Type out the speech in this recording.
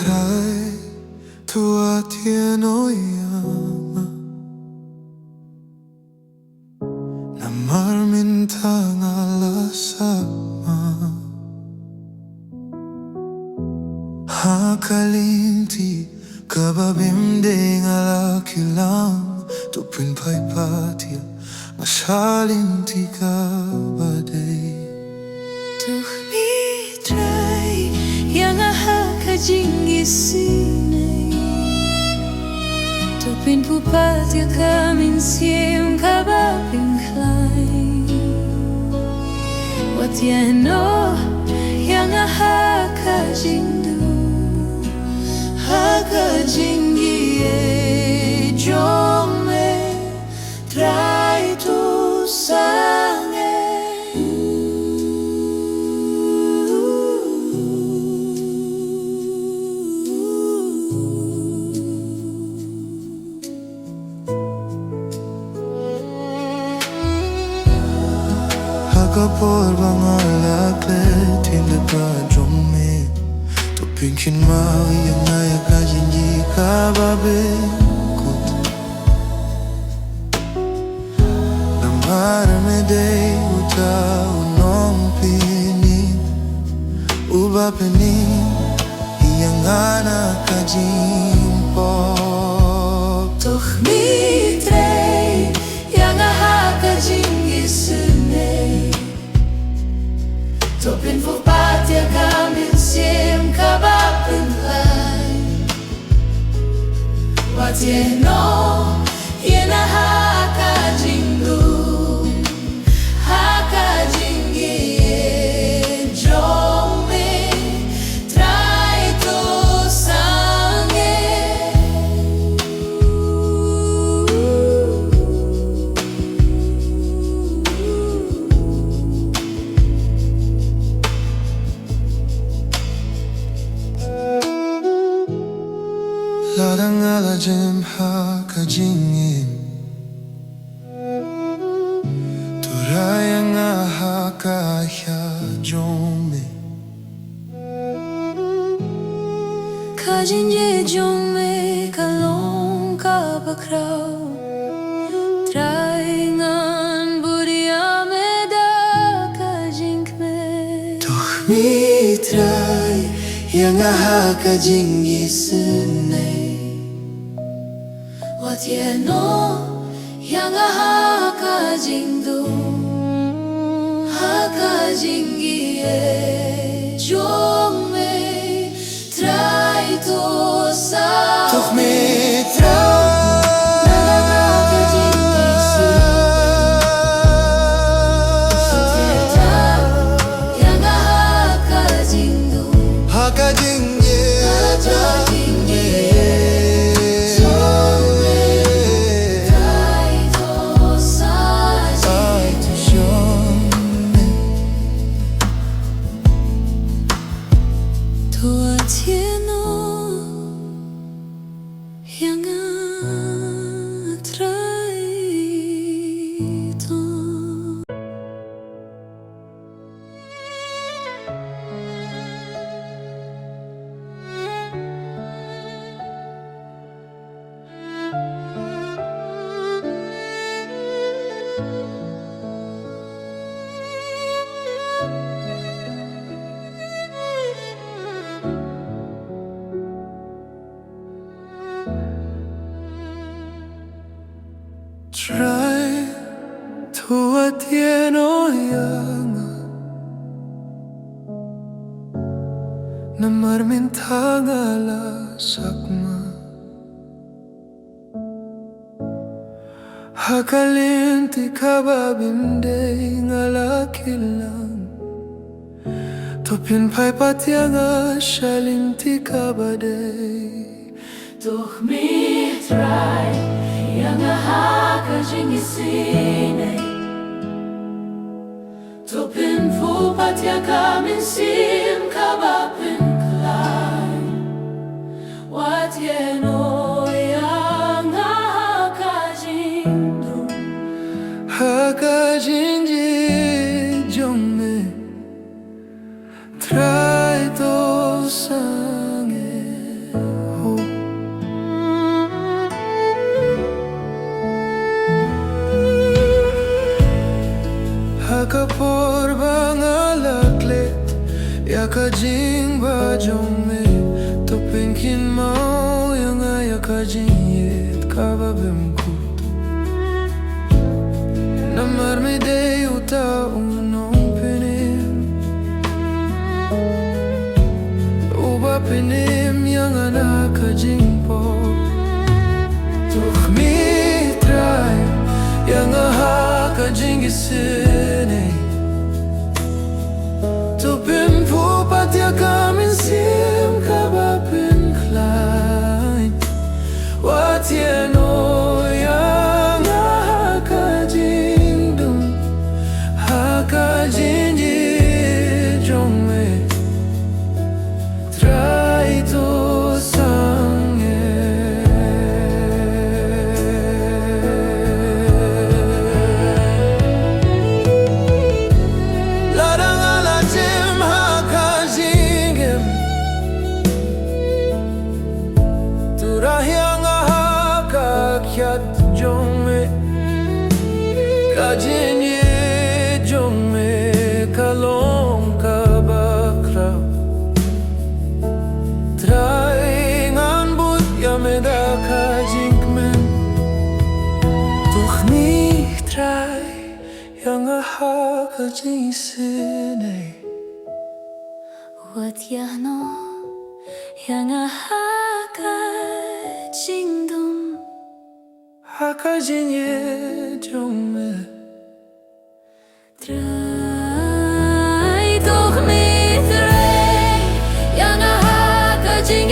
Trae tua tienoia na marmintang alasama Hakalinti kababimding alakilang Tupin paipatia masalinti kabaday Doch mitray yang ahakajingisine Tupin pupatia kamin siem kababing klein Watiano yang ahakajindu Hakajingie jome trai tu sange Hakapor bangalakle tinda jome Tupinkin mau yang ayak kajinji kababe kut Namar medei uta unong pini Uba peni yang anak kajimpo Doch mitray yang ahakajingisine Tupin pupatia kamin siem kababing klein Watieno yang ahakajindu Hakajingie jome trai tu sange Ladang ala jem hakajingin Turayang ahakaya jome Kajinje jome kalong kabakraw Traingan buriame da kajinkme Doch mitray yang ahakajingisine Watieno yang ahakajindu Hakajingie jome trai tu sange Doch mitray Try tua tienoia na marmintang alasakma Hakalinti kababimding alakilang Tupin paipatia shalinti kabaday Doch mitray yang ahakajingisine Tupin pupatia kamin siem kababing klein Watieno yang ahakajindu Hakajinji jome trai to sange hakajin kababim kutu namar me de uta unom penim uba penim yang anak kajing po tuh mitrai yang hakajin gisene tupin pu patya kamin sim kababin klein watieno yang hakajin dum hakajin jong me try to jong me kajinye jong me kalong kabakra trai ngan but ya me da kajink men doch nicht trai yang a ha kajin sene what ya no yang a ha kajin dum hakajin jong me trai doch mit trai yang a hakajin